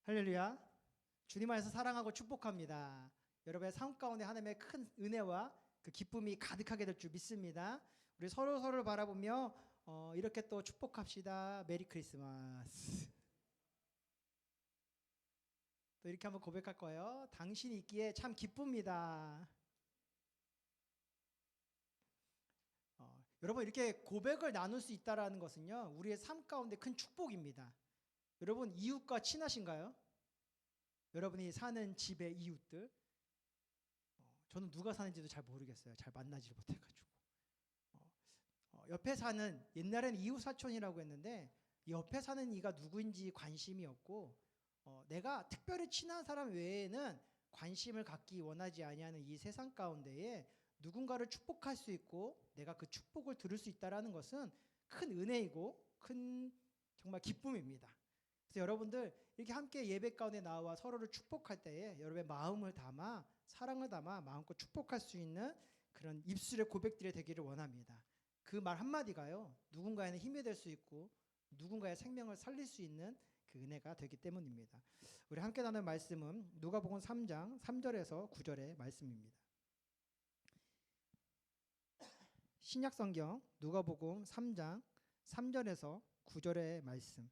할렐루야. 주님 안에서 사랑하고 축복합니다. 여러분의 삶 가운데 하나님의 큰 은혜와 그 기쁨이 가득하게 될 줄 믿습니다. 우리 서로를 바라보며 이렇게 또 축복합시다. 메리 크리스마스. 또 이렇게 한번 고백할 거예요. 당신이 있기에 참 기쁩니다. 여러분, 이렇게 고백을 나눌 수 있다는 것은요, 우리의 삶 가운데 큰 축복입니다. 여러분, 이웃과 친하신가요? 여러분이 사는 집의 이웃들, 저는 누가 사는지도 잘 모르겠어요. 잘 만나지를 못해가지고. 옆에 사는, 옛날에는 이웃 사촌이라고 했는데 옆에 사는 이가 누구인지 관심이 없고, 내가 특별히 친한 사람 외에는 관심을 갖기 원하지 아니하는 이 세상 가운데에 누군가를 축복할 수 있고 내가 그 축복을 들을 수 있다는 것은 큰 은혜이고 큰 정말 기쁨입니다. 그래서 여러분들 이렇게 함께 예배 가운데 나와 서로를 축복할 때에 여러분의 마음을 담아 사랑을 담아 마음껏 축복할 수 있는 그런 입술의 고백들이 되기를 원합니다. 그 말 한마디가요, 누군가에는 힘이 될 수 있고 누군가의 생명을 살릴 수 있는 그 은혜가 되기 때문입니다. 우리 함께 나눌 말씀은 누가복음 3장 3절에서 9절의 말씀입니다. 신약성경 누가복음 3장 3절에서 9절의 말씀,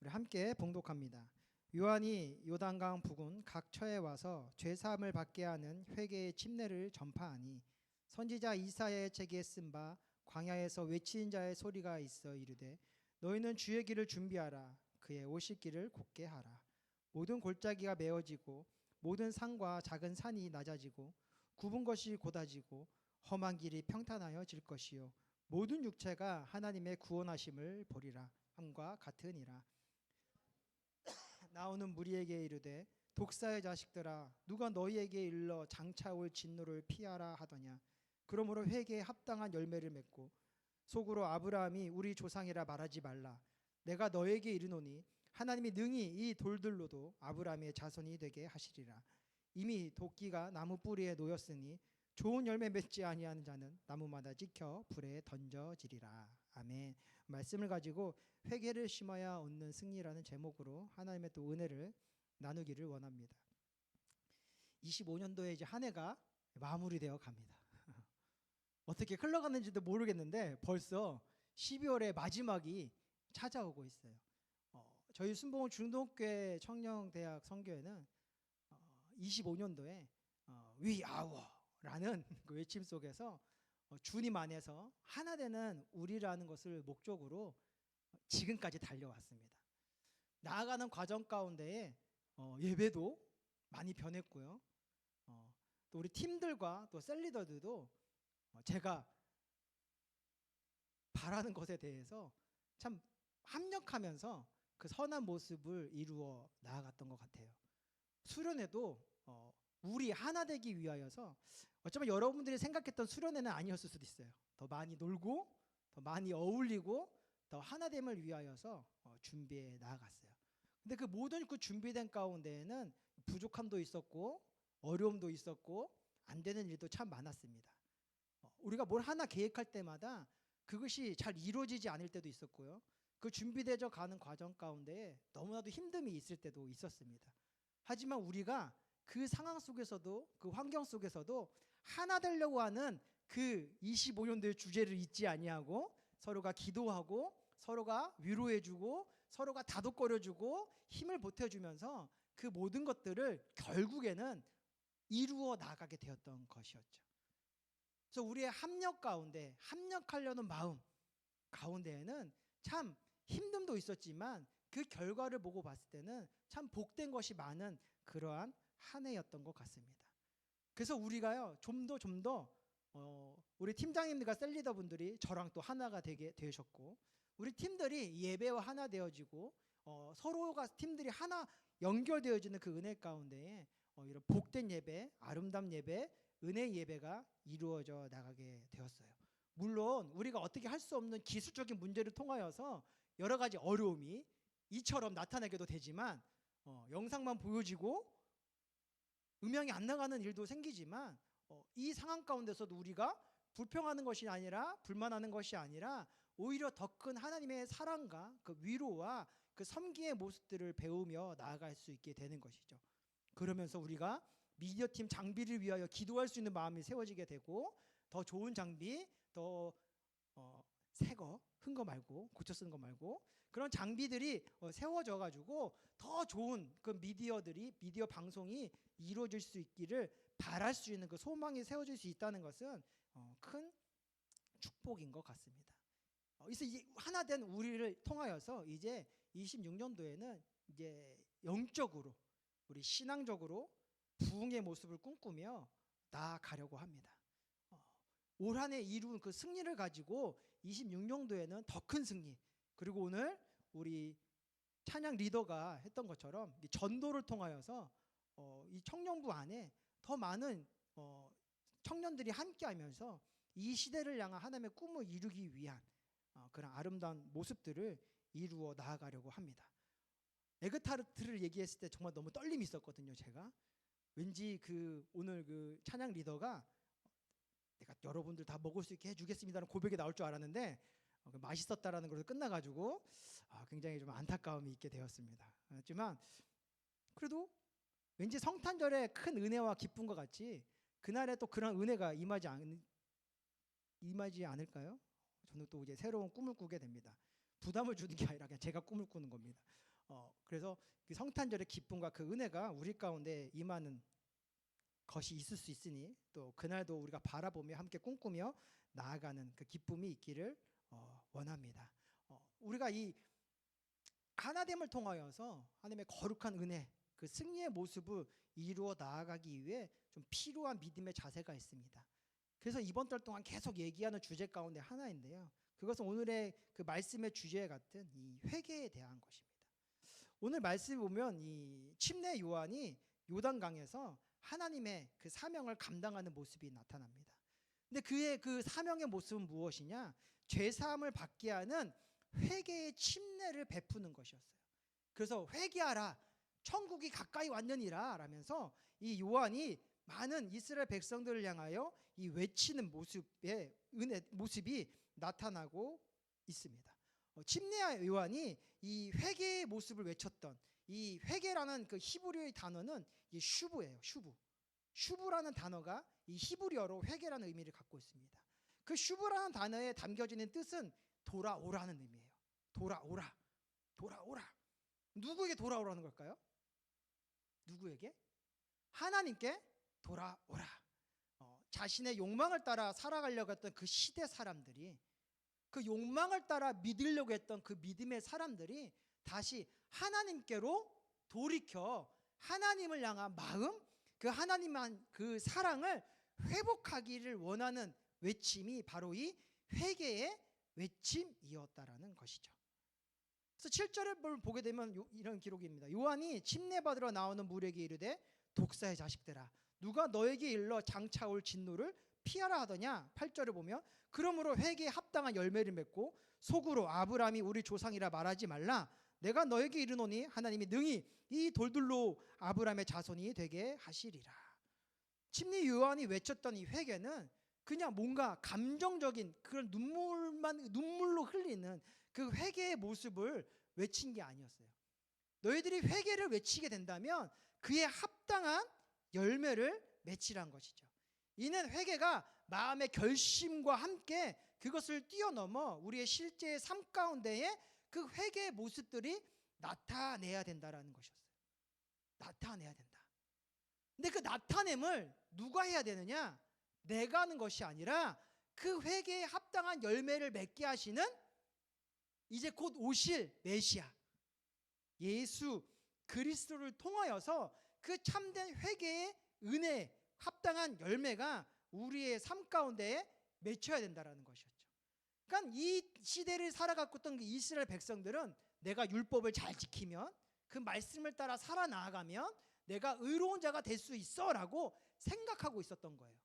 우리 함께 봉독합니다. 요한이 요단강 부근 각 처에 와서 죄사함을 받게 하는 회개의 침례를 전파하니 선지자 이사야의 책에 쓴 바 광야에서 외치는 자의 소리가 있어 이르되 너희는 주의 길을 준비하라. 그의 오실 길을 곧게 하라. 모든 골짜기가 메어지고 모든 산과 작은 산이 낮아지고 굽은 것이 곧아지고 험한 길이 평탄하여질 것이요 모든 육체가 하나님의 구원하심을 보리라 함과 같으니라. 나오는 무리에게 이르되 독사의 자식들아 누가 너희에게 일러 장차 올 진노를 피하라 하더냐. 그러므로 회개에 합당한 열매를 맺고 속으로 아브라함이 우리 조상이라 말하지 말라. 내가 너에게 이르노니 하나님이 능히 이 돌들로도 아브라함의 자손이 되게 하시리라. 이미 도끼가 나무 뿌리에 놓였으니 좋은 열매 맺지 아니하는 자는 나무마다 찍혀 불에 던져지리라. 아멘. 말씀을 가지고 회개를 심어야 얻는 승리라는 제목으로 하나님의 또 은혜를 나누기를 원합니다. 25년도에 이제 한 해가 마무리되어 갑니다. 어떻게 흘러갔는지도 모르겠는데 벌써 12월의 마지막이 찾아오고 있어요. 저희 순복음 중동교회 청년대학 선교회는 25년도에 위아워라는 그 외침 속에서 주님 안에서 하나 되는 우리라는 것을 목적으로 지금까지 달려왔습니다. 나아가는 과정 가운데에 예배도 많이 변했고요. 또 우리 팀들과 또 셀리더들도 제가 바라는 것에 대해서 참 합력하면서 그 선한 모습을 이루어 나아갔던 것 같아요. 수련회도 우리 하나 되기 위하여서 어쩌면 여러분들이 생각했던 수련회는 아니었을 수도 있어요. 더 많이 놀고 더 많이 어울리고 더 하나됨을 위하여서 준비해 나아갔어요. 근데 그 모든 그 준비된 가운데에는 부족함도 있었고 어려움도 있었고 안 되는 일도 참 많았습니다. 우리가 뭘 하나 계획할 때마다 그것이 잘 이루어지지 않을 때도 있었고요. 그 준비되어 가는 과정 가운데 너무나도 힘듦이 있을 때도 있었습니다. 하지만 우리가 그 상황 속에서도 그 환경 속에서도 하나 되려고 하는 그 25년도의 주제를 잊지 아니하고 서로가 기도하고 서로가 위로해주고 서로가 다독거려주고 힘을 보태주면서 그 모든 것들을 결국에는 이루어 나가게 되었던 것이었죠. 그래서 우리의 합력 가운데 합력하려는 마음 가운데에는 참 힘듦도 있었지만 그 결과를 보고 봤을 때는 참 복된 것이 많은 그러한 한 해였던 것 같습니다. 그래서 우리가요 좀 더 우리 팀장님들과 셀리더 분들이 저랑 또 하나가 되게 되셨고 우리 팀들이 예배와 하나 되어지고 서로가 팀들이 하나 연결되어지는 그 은혜 가운데에 이런 복된 예배, 아름다운 예배, 은혜 예배가 이루어져 나가게 되었어요. 물론 우리가 어떻게 할 수 없는 기술적인 문제를 통하여서 여러 가지 어려움이 이처럼 나타나게도 되지만 영상만 보여지고 음향이 안 나가는 일도 생기지만 이 상황 가운데서도 우리가 불평하는 것이 아니라 불만하는 것이 아니라 오히려 더 큰 하나님의 사랑과 그 위로와 그 섬기의 모습들을 배우며 나아갈 수 있게 되는 것이죠. 그러면서 우리가 미디어팀 장비를 위하여 기도할 수 있는 마음이 세워지게 되고, 더 좋은 장비, 더 새거, 흔 거 말고 고쳐 쓰는 거 말고 그런 장비들이 세워져 가지고 더 좋은 그 미디어 방송이 이루어질 수 있기를 바랄 수 있는 그 소망이 세워질 수 있다는 것은 큰 축복인 것 같습니다. 그래서 이 하나된 우리를 통하여서 이제 26년도에는 이제 영적으로, 우리 신앙적으로 부흥의 모습을 꿈꾸며 나아가려고 합니다. 올 한 해 이룬 그 승리를 가지고 26년도에는 더 큰 승리, 그리고 오늘 우리 찬양 리더가 했던 것처럼 이 전도를 통하여서 이 청년부 안에 더 많은 청년들이 함께하면서 이 시대를 향한 하나님의 꿈을 이루기 위한 그런 아름다운 모습들을 이루어 나아가려고 합니다. 에그타르트를 얘기했을 때 정말 너무 떨림이 있었거든요. 제가 왠지 오늘 그 찬양 리더가 내가 여러분들 다 먹을 수 있게 해주겠습니다라는 고백이 나올 줄 알았는데 맛있었다라는 걸로 끝나가지고 굉장히 좀 안타까움이 있게 되었습니다. 하지만 그래도 왠지 성탄절에 큰 은혜와 기쁨과 같이 그날에 또 그런 은혜가 임하지 않을까요? 저는 또 이제 새로운 꿈을 꾸게 됩니다. 부담을 주는 게 아니라 그냥 제가 꿈을 꾸는 겁니다. 그래서 그 성탄절의 기쁨과 그 은혜가 우리 가운데 임하는 것이 있을 수 있으니, 또 그날도 우리가 바라보며 함께 꿈꾸며 나아가는 그 기쁨이 있기를 원합니다. 우리가 이 하나됨을 통하여서 하나님의 거룩한 은혜, 그 승리의 모습을 이루어 나아가기 위해 좀 필요한 믿음의 자세가 있습니다. 그래서 이번 달 동안 계속 얘기하는 주제 가운데 하나인데요, 그것은 오늘의 그 말씀의 주제 같은 이 회개에 대한 것입니다. 오늘 말씀을 보면 이 침례 요한이 요단강에서 하나님의 그 사명을 감당하는 모습이 나타납니다. 근데 그의 그 사명의 모습은 무엇이냐? 죄사함을 받게 하는 회개의 침례를 베푸는 것이었어요. 그래서 회개하라, 천국이 가까이 왔느니라 라면서 이 요한이 많은 이스라엘 백성들을 향하여 이 외치는 모습이 나타나고 있습니다. 침례 요한이 이 회개의 모습을 외쳤던 이 회개라는 그 히브리어의 단어는 이 슈브예요. 슈브라는 단어가 이 히브리어로 회개라는 의미를 갖고 있습니다. 그 슈브라는 단어에 담겨지는 뜻은 돌아오라는 의미예요. 돌아오라. 누구에게 돌아오라는 걸까요? 누구에게? 하나님께 돌아오라. 자신의 욕망을 따라 살아가려고 했던 그 시대 사람들이, 그 욕망을 따라 믿으려고 했던 그 믿음의 사람들이 다시 하나님께로 돌이켜 하나님을 향한 마음, 그 하나님한 그 사랑을 회복하기를 원하는 외침이 바로 이 회개의 외침이었다라는 것이죠. 그래서 7절을 보게 되면 이런 기록입니다. 요한이 침례받으러 나오는 무리에게 이르되 독사의 자식들아, 누가 너에게 일러 장차 올 진노를 피하라 하더냐. 8절을 보면 그러므로 회개에 합당한 열매를 맺고 속으로 아브라함이 우리 조상이라 말하지 말라. 내가 너에게 이르노니 하나님이 능히 이 돌들로 아브라함의 자손이 되게 하시리라. 침례 요한이 외쳤던 이 회개는 그냥 뭔가 감정적인 그런 눈물로 흘리는 그 회개의 모습을 외친 게 아니었어요. 너희들이 회개를 외치게 된다면 그에 합당한 열매를 맺으란 것이죠. 이는 회개가 마음의 결심과 함께 그것을 뛰어넘어 우리의 실제의 삶 가운데에 그 회개의 모습들이 나타내야 된다라는 것이었어요. 나타내야 된다. 근데 그 나타냄을 누가 해야 되느냐? 내가 하는 것이 아니라 그 회개에 합당한 열매를 맺게 하시는 이제 곧 오실 메시아 예수 그리스도를 통하여서 그 참된 회개의 은혜 합당한 열매가 우리의 삶 가운데에 맺혀야 된다라는 것이었죠. 그러니까 이 시대를 살아갔고 있던 그 이스라엘 백성들은 내가 율법을 잘 지키면, 그 말씀을 따라 살아나가면 내가 의로운 자가 될 수 있어라고 생각하고 있었던 거예요.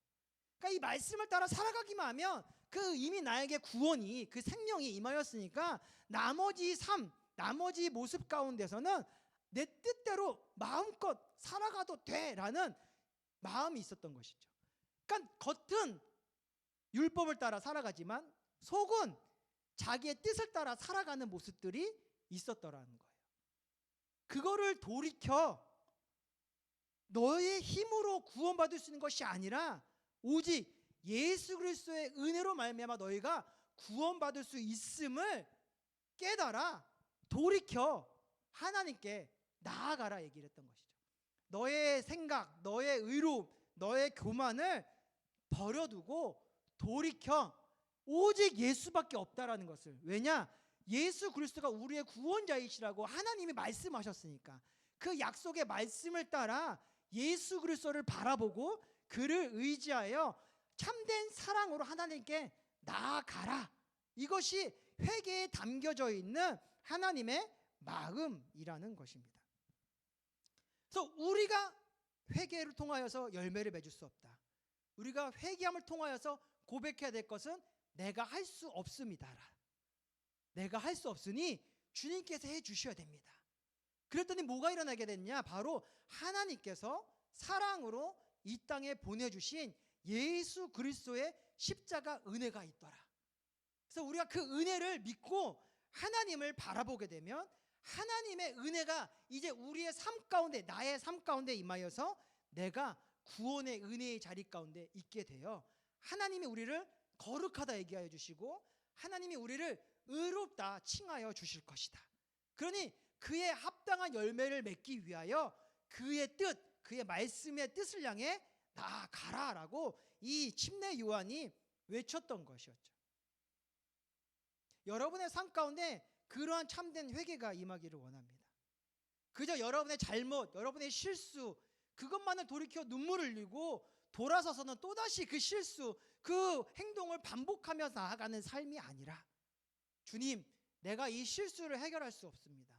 그러니까 이 말씀을 따라 살아가기만 하면 그 이미 나에게 구원이, 그 생명이 임하였으니까 나머지 삶, 나머지 모습 가운데서는 내 뜻대로 마음껏 살아가도 돼라는 마음이 있었던 것이죠. 그러니까 겉은 율법을 따라 살아가지만 속은 자기의 뜻을 따라 살아가는 모습들이 있었더라는 거예요. 그거를 돌이켜 너의 힘으로 구원받을 수 있는 것이 아니라 오직 예수 그리스도의 은혜로 말미암아 너희가 구원받을 수 있음을 깨달아 돌이켜 하나님께 나아가라 얘기를 했던 것이죠. 너의 생각, 너의 의로움, 너의 교만을 버려두고 돌이켜 오직 예수밖에 없다라는 것을. 왜냐? 예수 그리스도가 우리의 구원자이시라고 하나님이 말씀하셨으니까 그 약속의 말씀을 따라 예수 그리스도를 바라보고 그를 의지하여 참된 사랑으로 하나님께 나아가라. 이것이 회개에 담겨져 있는 하나님의 마음이라는 것입니다. 그래서 우리가 회개를 통하여서 열매를 맺을 수 없다. 우리가 회개함을 통하여서 고백해야 될 것은 내가 할 수 없습니다. 내가 할 수 없으니 주님께서 해 주셔야 됩니다. 그랬더니 뭐가 일어나게 됐냐? 바로 하나님께서 사랑으로 이 땅에 보내주신 예수 그리스도의 십자가 은혜가 있더라. 그래서 우리가 그 은혜를 믿고 하나님을 바라보게 되면 하나님의 은혜가 이제 우리의 삶 가운데, 나의 삶 가운데 임하여서 내가 구원의 은혜의 자리 가운데 있게 되어 하나님이 우리를 거룩하다 얘기하여 주시고 하나님이 우리를 의롭다 칭하여 주실 것이다. 그러니 그의 합당한 열매를 맺기 위하여 그의 뜻, 그의 말씀의 뜻을 향해 나아가라라고 이 침례 요한이 외쳤던 것이었죠. 여러분의 삶 가운데 그러한 참된 회개가 임하기를 원합니다. 그저 여러분의 잘못, 여러분의 실수 그것만을 돌이켜 눈물을 흘리고 돌아서서는 또다시 그 실수, 그 행동을 반복하며 나아가는 삶이 아니라 주님, 내가 이 실수를 해결할 수 없습니다.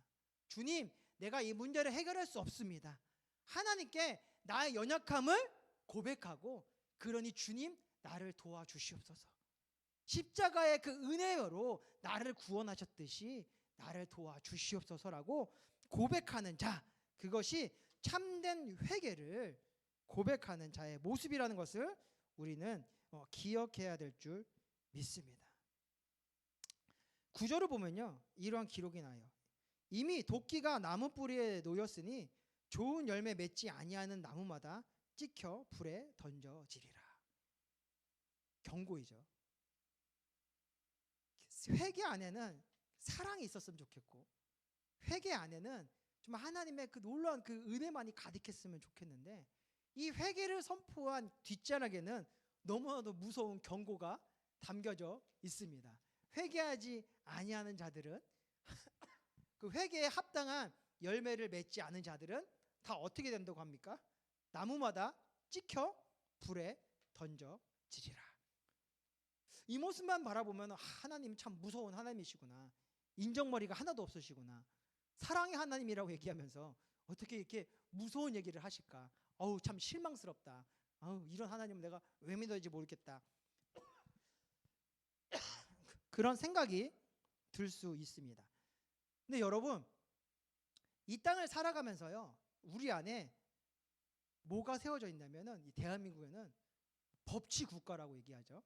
주님, 내가 이 문제를 해결할 수 없습니다. 하나님께 나의 연약함을 고백하고 그러니 주님, 나를 도와주시옵소서. 십자가의 그 은혜로 나를 구원하셨듯이 나를 도와주시옵소서라고 고백하는 자, 그것이 참된 회개를 고백하는 자의 모습이라는 것을 우리는 기억해야 될 줄 믿습니다. 구절을 보면요, 이러한 기록이 나요. 이미 도끼가 나무 뿌리에 놓였으니 좋은 열매 맺지 아니하는 나무마다 찍혀 불에 던져지리라. 경고이죠. 회개 안에는 사랑이 있었으면 좋겠고 회개 안에는 정말 하나님의 그 놀라운 그 은혜만이 가득했으면 좋겠는데 이 회개를 선포한 뒷자락에는 너무나도 무서운 경고가 담겨져 있습니다. 회개하지 아니하는 자들은 그 회개에 합당한 열매를 맺지 않은 자들은 다 어떻게 된다고 합니까? 나무마다 찍혀 불에 던져지리라. 이 모습만 바라보면 하나님 참 무서운 하나님이시구나. 인정머리가 하나도 없으시구나. 사랑의 하나님이라고 얘기하면서 어떻게 이렇게 무서운 얘기를 하실까? 어우, 참 실망스럽다. 어우, 이런 하나님은 내가 왜 믿어야지 모르겠다. 그런 생각이 들 수 있습니다. 근데 여러분, 이 땅을 살아가면서요, 우리 안에 뭐가 세워져 있냐면은 이 대한민국에는 법치 국가라고 얘기하죠.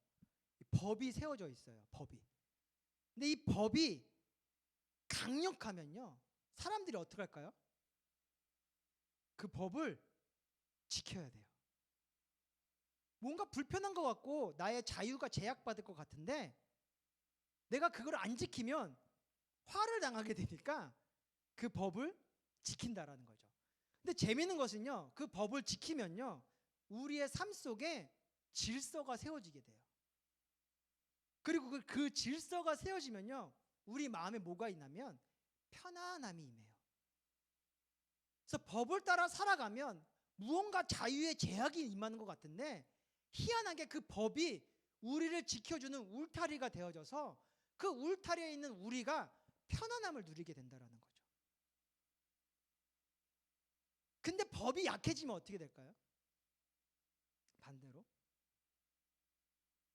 법이 세워져 있어요. 법이. 근데 이 법이 강력하면요, 사람들이 어떻게 할까요? 그 법을 지켜야 돼요. 뭔가 불편한 것 같고 나의 자유가 제약받을 것 같은데 내가 그걸 안 지키면 화를 당하게 되니까 그 법을 지킨다라는 거죠. 근데 재미있는 것은요, 그 법을 지키면요, 우리의 삶 속에 질서가 세워지게 돼요. 그리고 그 질서가 세워지면요, 우리 마음에 뭐가 있냐면 편안함이 임해요. 그래서 법을 따라 살아가면 무언가 자유의 제약이 임하는 것 같은데 희한하게 그 법이 우리를 지켜주는 울타리가 되어져서 그 울타리에 있는 우리가 편안함을 누리게 된다는 거죠. 근데 법이 약해지면 어떻게 될까요? 반대로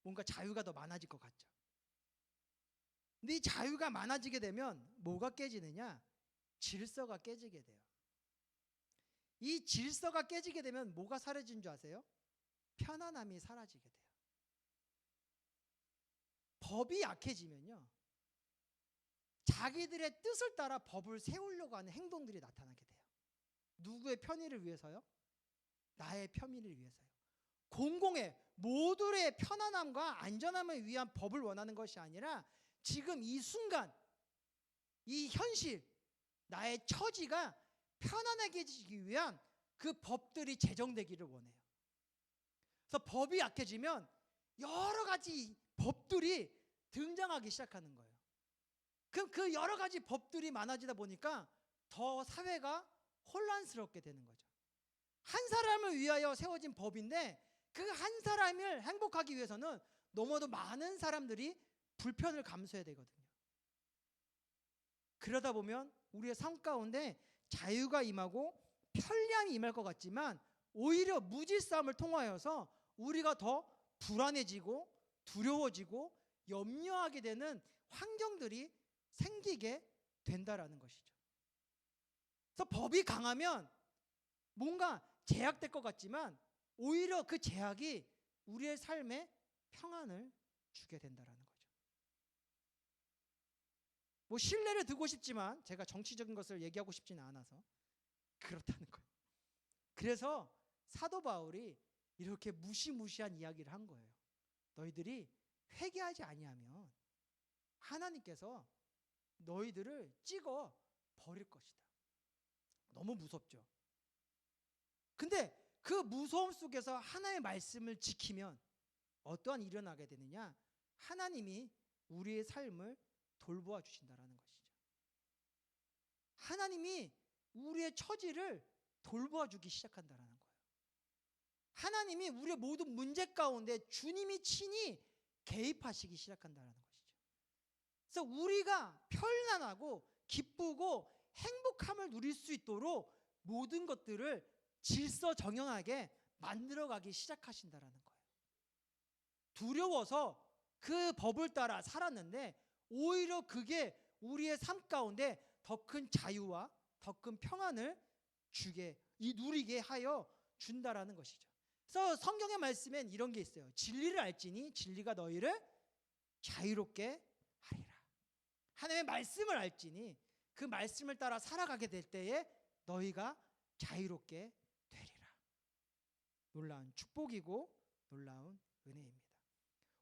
뭔가 자유가 더 많아질 것 같죠. 근데 이 자유가 많아지게 되면 뭐가 깨지느냐? 질서가 깨지게 돼요. 이 질서가 깨지게 되면 뭐가 사라지는 줄 아세요? 편안함이 사라지게 돼요. 법이 약해지면요, 자기들의 뜻을 따라 법을 세우려고 하는 행동들이 나타나게 돼요. 누구의 편의를 위해서요? 나의 편의를 위해서요. 공공의 모두의 편안함과 안전함을 위한 법을 원하는 것이 아니라 지금 이 순간, 이 현실, 나의 처지가 편안해지기 위한 그 법들이 제정되기를 원해요. 그래서 법이 약해지면 여러 가지 법들이 등장하기 시작하는 거예요. 그럼 그 여러 가지 법들이 많아지다 보니까 더 사회가 혼란스럽게 되는 거죠. 한 사람을 위하여 세워진 법인데 그 한 사람을 행복하기 위해서는 너무도 많은 사람들이 불편을 감수해야 되거든요. 그러다 보면 우리의 삶 가운데 자유가 임하고 편리함이 임할 것 같지만 오히려 무질서함을 통하여서 우리가 더 불안해지고 두려워지고 염려하게 되는 환경들이 생기게 된다라는 것이죠. 그래서 법이 강하면 뭔가 제약될 것 같지만 오히려 그 제약이 우리의 삶에 평안을 주게 된다라는 거죠. 뭐 신뢰를 두고 싶지만 제가 정치적인 것을 얘기하고 싶지는 않아서 그렇다는 거예요. 그래서 사도 바울이 이렇게 무시무시한 이야기를 한 거예요. 너희들이 회개하지 아니하면 하나님께서 너희들을 찍어 버릴 것이다. 너무 무섭죠. 근데 그 무서움 속에서 하나님의 말씀을 지키면 어떠한 일이 일어나게 되느냐? 하나님이 우리의 삶을 돌보아 주신다라는 것이죠. 하나님이 우리의 처지를 돌보아 주기 시작한다라는 거예요. 하나님이 우리의 모든 문제 가운데 주님이 친히 개입하시기 시작한다라는 것이죠. 그래서 우리가 편안하고 기쁘고 행복함을 누릴 수 있도록 모든 것들을 질서정연하게 만들어가기 시작하신다라는 거예요. 두려워서 그 법을 따라 살았는데 오히려 그게 우리의 삶 가운데 더 큰 자유와 더 큰 평안을 누리게 하여 준다라는 것이죠. 그래서 성경의 말씀엔 이런 게 있어요. 진리를 알지니 진리가 너희를 자유롭게 하리라. 하나님의 말씀을 알지니 그 말씀을 따라 살아가게 될 때에 너희가 자유롭게 되리라. 놀라운 축복이고 놀라운 은혜입니다.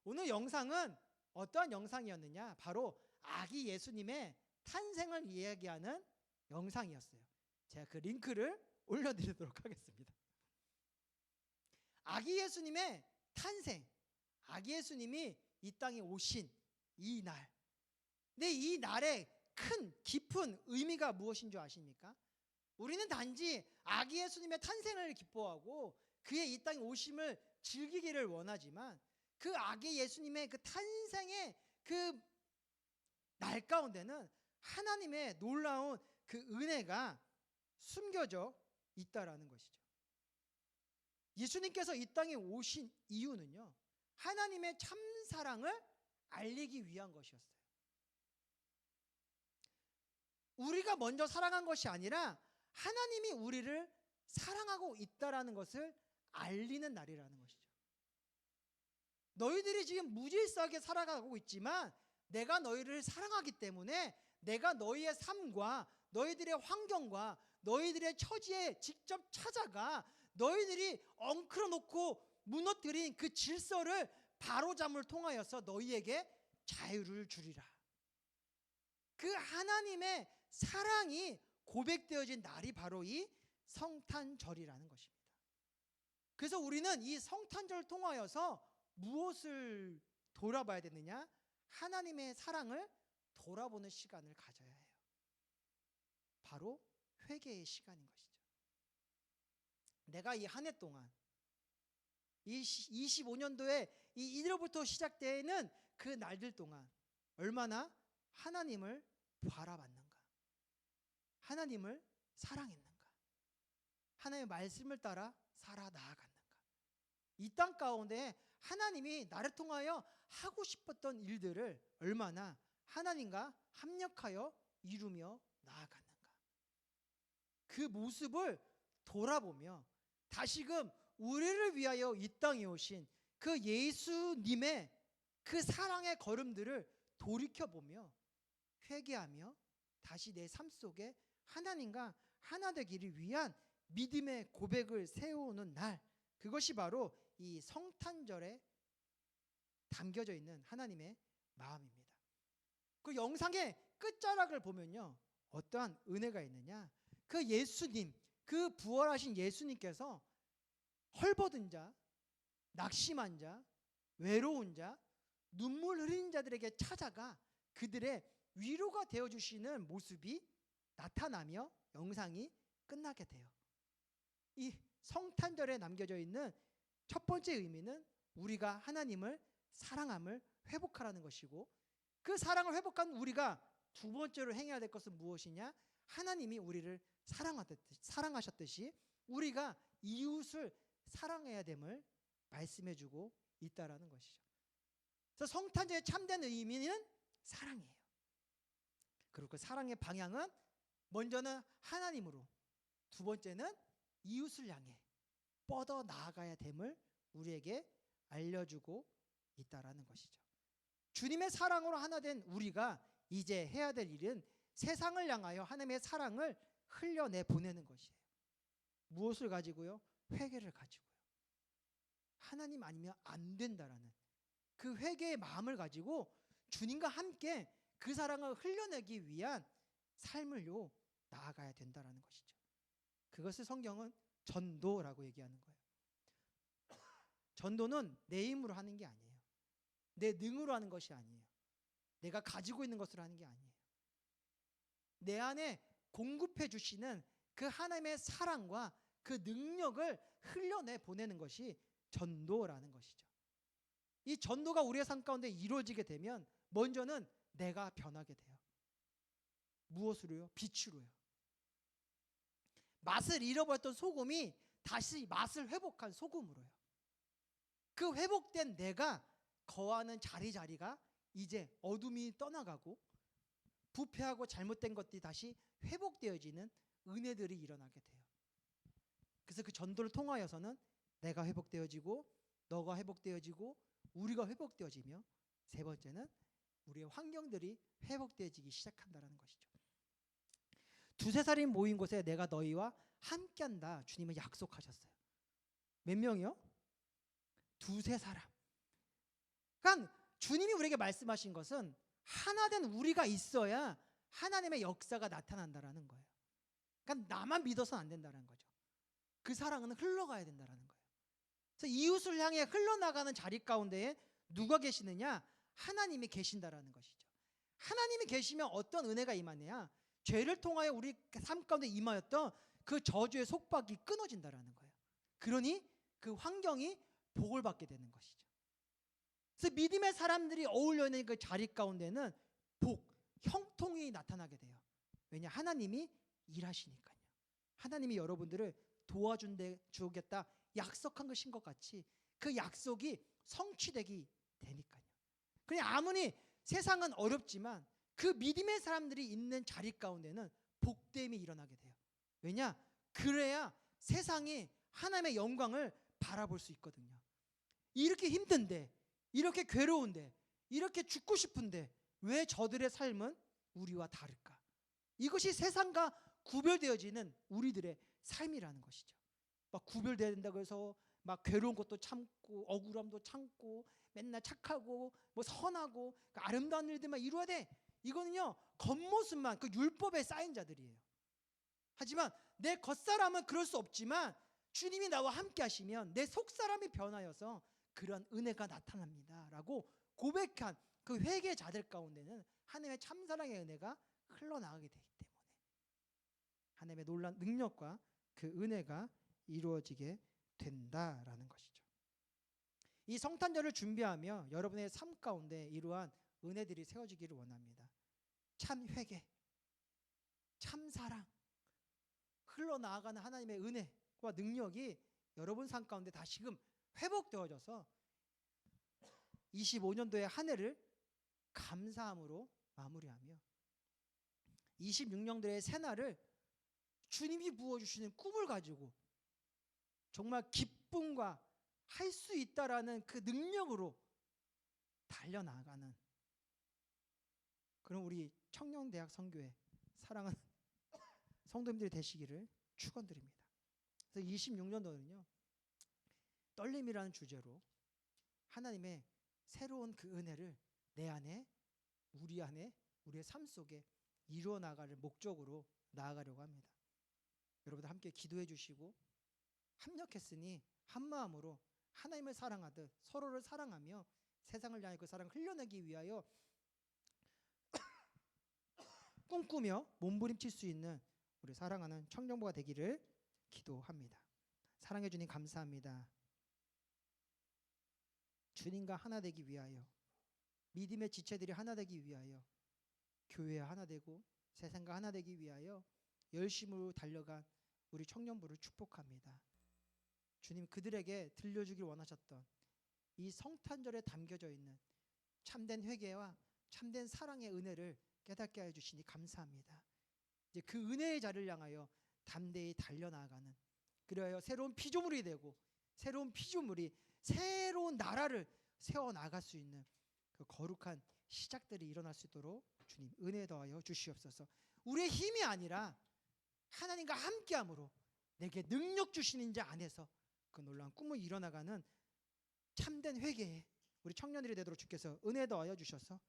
오늘 영상은 어떠한 영상이었느냐? 바로 아기 예수님의 탄생을 이야기하는 영상이었어요. 제가 그 링크를 올려드리도록 하겠습니다. 아기 예수님의 탄생, 아기 예수님이 이 땅에 오신 이 날. 근데 이 날의 큰 깊은 의미가 무엇인 줄 아십니까? 우리는 단지 아기 예수님의 탄생을 기뻐하고 그의 이 땅에 오심을 즐기기를 원하지만 그 아기 예수님의 그 탄생의 그 날 가운데는 하나님의 놀라운 그 은혜가 숨겨져 있다라는 것이죠. 예수님께서 이 땅에 오신 이유는요, 하나님의 참 사랑을 알리기 위한 것이었어요. 우리가 먼저 사랑한 것이 아니라 하나님이 우리를 사랑하고 있다라는 것을 알리는 날이라는 것이죠. 너희들이 지금 무질서하게 살아가고 있지만 내가 너희를 사랑하기 때문에 내가 너희의 삶과 너희들의 환경과 너희들의 처지에 직접 찾아가 너희들이 엉클어 놓고 무너뜨린 그 질서를 바로잡음을 통하여서 너희에게 자유를 주리라. 그 하나님의 사랑이 고백되어진 날이 바로 이 성탄절이라는 것입니다. 그래서 우리는 이 성탄절을 통하여서 무엇을 돌아봐야 되느냐? 하나님의 사랑을 돌아보는 시간을 가져야 해요. 바로 회개의 시간인 것이죠. 내가 이 한 해 동안 이 25년도에 이 1월부터 시작되는 그 날들 동안 얼마나 하나님을 바라봤는가? 하나님을 사랑했는가? 하나님의 말씀을 따라 살아 나아갔는가? 이 땅 가운데 하나님이 나를 통하여 하고 싶었던 일들을 얼마나 하나님과 합력하여 이루며 나아갔는가? 그 모습을 돌아보며 다시금 우리를 위하여 이 땅에 오신 그 예수님의 그 사랑의 걸음들을 돌이켜보며 회개하며 다시 내 삶 속에 하나님과 하나 되기를 위한 믿음의 고백을 세우는 날, 그것이 바로 이 성탄절에 담겨져 있는 하나님의 마음입니다. 그 영상의 끝자락을 보면요, 어떠한 은혜가 있느냐, 그 예수님, 그 부활하신 예수님께서 헐벗은 자, 낙심한 자, 외로운 자, 눈물 흘린 자들에게 찾아가 그들의 위로가 되어주시는 모습이 나타나며 영상이 끝나게 돼요. 이 성탄절에 남겨져 있는 첫 번째 의미는 우리가 하나님을 사랑함을 회복하라는 것이고, 그 사랑을 회복한 우리가 두 번째로 행해야 될 것은 무엇이냐? 하나님이 우리를 사랑하셨듯이 우리가 이웃을 사랑해야 됨을 말씀해주고 있다라는 것이죠. 그래서 성탄절의 참된 의미는 사랑이에요. 그리고 그 사랑의 방향은 먼저는 하나님으로, 두 번째는 이웃을 향해 뻗어 나아가야 됨을 우리에게 알려주고 있다라는 것이죠. 주님의 사랑으로 하나 된 우리가 이제 해야 될 일은 세상을 향하여 하나님의 사랑을 흘려내 보내는 것이에요. 무엇을 가지고요? 회개를 가지고요. 하나님 아니면 안 된다라는 그 회개의 마음을 가지고 주님과 함께 그 사랑을 흘려내기 위한 삶을요 나아가야 된다라는 것이죠. 그것을 성경은 전도라고 얘기하는 거예요. 전도는 내 힘으로 하는 게 아니에요. 내 능으로 하는 것이 아니에요. 내가 가지고 있는 것으로 하는 게 아니에요. 내 안에 공급해 주시는 그 하나님의 사랑과 그 능력을 흘려내 보내는 것이 전도라는 것이죠. 이 전도가 우리의 삶 가운데 이루어지게 되면 먼저는 내가 변하게 돼요. 무엇으로요? 빛으로요. 맛을 잃어버렸던 소금이 다시 맛을 회복한 소금으로요. 그 회복된 내가 거하는 자리가 이제 어둠이 떠나가고 부패하고 잘못된 것들이 다시 회복되어지는 은혜들이 일어나게 돼요. 그래서 그 전도를 통하여서는 내가 회복되어지고 너가 회복되어지고 우리가 회복되어지며, 세 번째는 우리의 환경들이 회복되어지기 시작한다는 것이죠. 두세 살이 모인 곳에 내가 너희와 함께한다, 주님은 약속하셨어요. 몇 명이요? 두세 사람. 그러니까 주님이 우리에게 말씀하신 것은 하나 된 우리가 있어야 하나님의 역사가 나타난다라는 거예요. 그러니까 나만 믿어서는 안 된다는 거죠. 그 사랑은 흘러가야 된다는 거예요. 그래서 이웃을 향해 흘러나가는 자리 가운데에 누가 계시느냐? 하나님이 계신다라는 것이죠. 하나님이 계시면 어떤 은혜가 임하느냐? 죄를 통하여 우리 삶 가운데 임하였던 그 저주의 속박이 끊어진다라는 거예요. 그러니 그 환경이 복을 받게 되는 것이죠. 그래서 믿음의 사람들이 어울려 있는 그 자리 가운데는 복, 형통이 나타나게 돼요. 왜냐? 하나님이 일하시니까요. 하나님이 여러분들을 도와주겠다 약속한 것인 것 같이 그 약속이 성취되기 되니까요. 그냥 아무리 세상은 어렵지만 그 믿음의 사람들이 있는 자리 가운데는 복됨이 일어나게 돼요. 왜냐? 그래야 세상이 하나님의 영광을 바라볼 수 있거든요. 이렇게 힘든데, 이렇게 괴로운데, 이렇게 죽고 싶은데 왜 저들의 삶은 우리와 다를까? 이것이 세상과 구별되어지는 우리들의 삶이라는 것이죠. 막 구별된다고 해서 막 괴로운 것도 참고 억울함도 참고 맨날 착하고 뭐 선하고 그 아름다운 일들만 이루어야 돼. 이거는요 겉모습만 그 율법에 쌓인 자들이에요. 하지만 내 겉사람은 그럴 수 없지만 주님이 나와 함께 하시면 내 속사람이 변하여서 그런 은혜가 나타납니다 라고 고백한 그 회개자들 가운데는 하나님의 참사랑의 은혜가 흘러나가게 되기 때문에 하나님의 놀라운 능력과 그 은혜가 이루어지게 된다라는 것이죠. 이 성탄절을 준비하며 여러분의 삶 가운데 이러한 은혜들이 세워지기를 원합니다. 참 회개, 참 사랑, 흘러나가는 하나님의 은혜와 능력이 여러분 삶 가운데 다시금 회복되어져서 25년도의 한 해를 감사함으로 마무리하며 26년도의 새날을 주님이 부어주시는 꿈을 가지고 정말 기쁨과 할 수 있다라는 그 능력으로 달려나가는 그런 우리 청년대학 선교회 사랑하는 성도님들이 되시기를 축원드립니다. 그래서 26년도는요. 떨림이라는 주제로 하나님의 새로운 그 은혜를 내 안에, 우리의 삶 속에 이루어 나가를 목적으로 나아가려고 합니다. 여러분들 함께 기도해 주시고 합력했으니 한 마음으로 하나님을 사랑하듯 서로를 사랑하며 세상을 향해 그 사랑을 흘려내기 위하여 꿈꾸며 몸부림칠 수 있는 우리 사랑하는 청년부가 되기를 기도합니다. 사랑해 주님 감사합니다. 주님과 하나 되기 위하여, 믿음의 지체들이 하나 되기 위하여, 교회와 하나 되고 세상과 하나 되기 위하여 열심으로 달려간 우리 청년부를 축복합니다. 주님, 그들에게 들려주길 원하셨던 이 성탄절에 담겨져 있는 참된 회개와 참된 사랑의 은혜를 깨닫게 해주시니 감사합니다. 이제 그 은혜의 자리를 향하여 담대히 달려나가는, 그리하여 새로운 피조물이 되고 새로운 피조물이 새로운 나라를 세워나갈 수 있는 그 거룩한 시작들이 일어날 수 있도록 주님 은혜 더하여 주시옵소서. 우리의 힘이 아니라 하나님과 함께함으로 내게 능력 주시는 자 안에서 그 놀라운 꿈을 이뤄나가는 참된 회개에 우리 청년들이 되도록 주께서 은혜 더하여 주셔서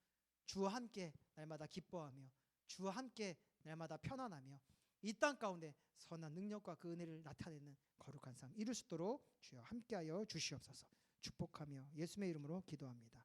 주와 함께 날마다 기뻐하며 주와 함께 날마다 편안하며 이 땅 가운데 선한 능력과 그 은혜를 나타내는 거룩한 삶 이룰 수 있도록 주여 함께하여 주시옵소서. 축복하며 예수님의 이름으로 기도합니다.